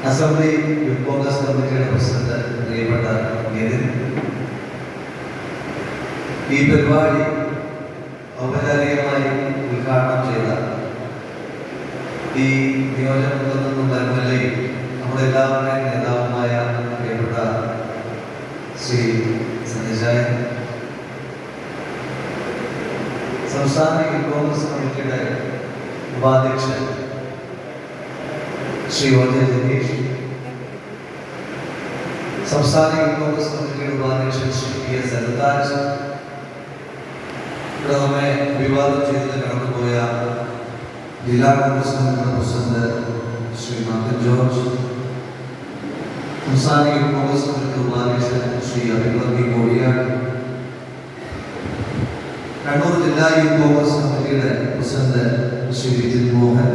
Assembly youth Congress കമ്മിറ്റിയുടെ president പ്രിയപ്പെട്ട നിതിൻ, ഈ പരിപാടി ഔപചാരികമായി ഉദ്ഘാടനം ചെയ്ത ഈ നിയോജകമണ്ഡലത്തിൽ നിന്നുള്ള MLA നമ്മുടെ എല്ലാവരുടെയും നേതാവുമായ പ്രിയപ്പെട്ട ശ്രീ സഞ്ജയ്, സംസ്ഥാന യൂത്ത് കോൺഗ്രസ് കമ്മിറ്റിയുടെ ഉപാധ്യക്ഷൻ ശ്രീ ജനീഷ്, സംസ്ഥാന യൂത്ത് കോൺഗ്രസ് കമ്മിറ്റിയുടെ ഉപാധ്യക്ഷൻ ശ്രീ PS സരിതാജ്, ഇവിടെ നമ്മെ അഭിവാദം ചെയ്ത് കടന്നുപോയ ജില്ലാ കോൺഗ്രസ് കമ്മിറ്റിയുടെ പ്രസിഡന്റ് ശ്രീ മാർട്ടിൻ ജോർജ്, സംസ്ഥാന യൂത്ത് കോൺഗ്രസ് കമ്മിറ്റിയുടെ ഉപാധ്യക്ഷൻ ശ്രീ അഭിമന്യു കോടിയാട്, കണ്ണൂർ ജില്ലാ യൂത്ത് കോൺഗ്രസ് കമ്മിറ്റിയുടെ പ്രസിഡന്റ് ശ്രീ വിജിൻ മോഹൻ,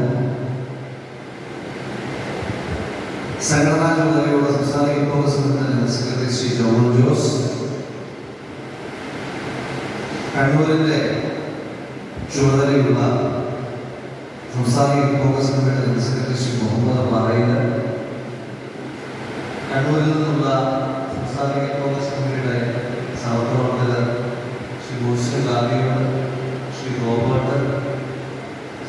സംഘടനാ ചുമതലയുള്ള സംസ്ഥാന youth Congress committee general secretary Shri John Jose, കണ്ണൂരിന്റെ ചുമതലയുള്ള സംസ്ഥാന youth Congress committee general secretary Shri Muhammad Parayil, കണ്ണൂരിൽ നിന്നുള്ള സംസ്ഥാന യൂത്ത് കോൺഗ്രസ് കമ്മിറ്റിയുടെ സഹപ്രവർത്തകർ ശ്രീ മുസ്ലിം ഗാന്ധിയോട്, ശ്രീ റോബർട്ട്,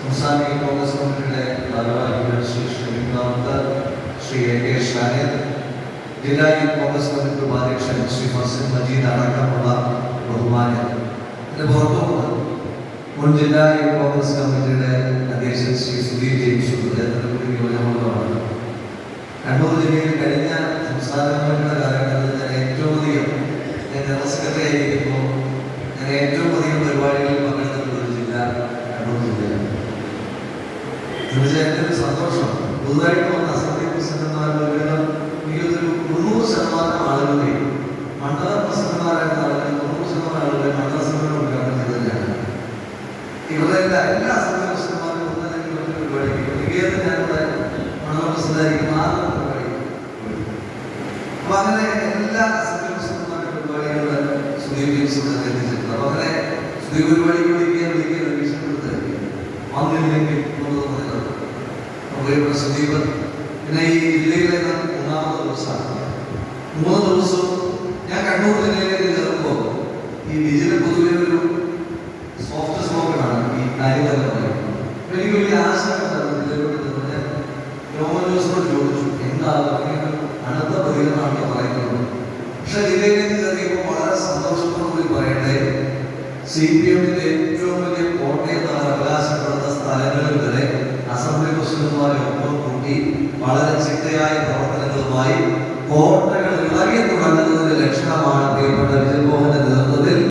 സംസ്ഥാന യൂത്ത് കോൺഗ്രസ് കമ്മിറ്റിയുടെ ഭാരവാഹികൾ ശ്രീ ശ്രീനാഥ്, ശ്രീ AK ഷാനിദ്, ജില്ലാ യൂത്ത് കോൺഗ്രസ് കമ്മിറ്റി ഉപാധ്യക്ഷൻ ശ്രീ ഫസൽ മജീദ് അടക്കമുള്ള ബഹുമാനം. ഇതിന് പുറത്തുകൊണ്ട് മുൻ ജില്ലാ യൂത്ത് കോൺഗ്രസ് കമ്മിറ്റിയുടെ അധ്യക്ഷൻ ശ്രീ സുധീർ ജെയിംസ് നിയോജകമണ്ഡലമാണ്. കണ്ണൂർ ജില്ലയിൽ കഴിഞ്ഞ സംസ്ഥാന കമ്മിറ്റിയുടെ കാലഘട്ടത്തിൽ ഞാൻ ഏറ്റവും അധികം ജനറൽ സെക്രട്ടറി ആയിരിക്കുമ്പോൾ ഞാൻ ഏറ്റവും അധികം പരിപാടികളിൽ പങ്കെടുത്തിട്ടുള്ള ഒരു ജില്ല കണ്ണൂർ ജില്ലയാണ്. തീർച്ചയായിട്ടും ഒരു സന്തോഷം. പുതുതായിട്ട് വന്ന അസംബ്ലി പ്രസിഡന്റുമാരുടെ എനിക്കൊരു 90% ആളുകളെ മണ്ഡല പ്രസിഡന്റുമാരായിരുന്ന ആളുകൾ 90% ആളുകളെ മണ്ഡല സമ്മേളനം ഉദ്ഘാടനം ചെയ്തതാണ്. ഇവിടെ എല്ലാ അസംബ്ലി പ്രസിഡന്റുമാരും ഒന്നല്ലെങ്കിൽ ഒരു പരിപാടിക്ക് മികയത് ഞാനിവിടെ മണ്ഡല പ്രസിഡന്റായിരിക്കും 4 പരിപാടി. അപ്പൊ അങ്ങനെ എല്ലാ അസംബ്ലി പ്രസിഡന്റുമാരുടെ പരിപാടികൾ സുധീർ ജെയിംസ് എത്തിച്ചിട്ടുണ്ട്. അപ്പൊ അങ്ങനെ സുധീർ പരിപാടിക്ക് വിളിക്കാൻ ഭീഷണിപ്പെടുത്തായിരിക്കും വന്നില്ലെങ്കിൽ സുധീപ്. പിന്നെ ഈ ജില്ലയിലെ 3ാമത്തെ ദിവസമാണ്. 3 ദിവസവും ഞാൻ കണ്ണൂർ ജില്ലയിലേക്ക് കയറുമ്പോൾ ഈ വിജില് പൊതുവെ ഒരു സോഫ്റ്റ് സ്പോക്കണാണ് ഈ കാര്യങ്ങളൊക്കെ പറയുന്നത്. എനിക്ക് വലിയ ആശങ്കയുണ്ടായിരുന്നു ജില്ലയിലോട്ട് ഞാൻ രോമൻ ജോസിനോട് ചോദിച്ചു എന്താണ് അടുത്ത പ്രതികരണമാണോ പറയുന്നത്. പക്ഷെ ജില്ലയിലേക്ക് കയറിയപ്പോൾ വളരെ സന്തോഷത്തോടുകൂടി പറയട്ടെ, CPM-ന്റെ ഏറ്റവും വലിയ കോട്ടയെന്ന് അവകാശപ്പെടുന്ന സ്ഥലങ്ങളിൽ വരെ അസംബ്ലി പ്രസിഡന്റുമാരെ ഒപ്പം കൂട്ടി വളരെ ചിട്ടയായ പ്രവർത്തനങ്ങളുമായി കോട്ടകൾ ഇളകി തുടങ്ങുന്നതിന്റെ ലക്ഷണം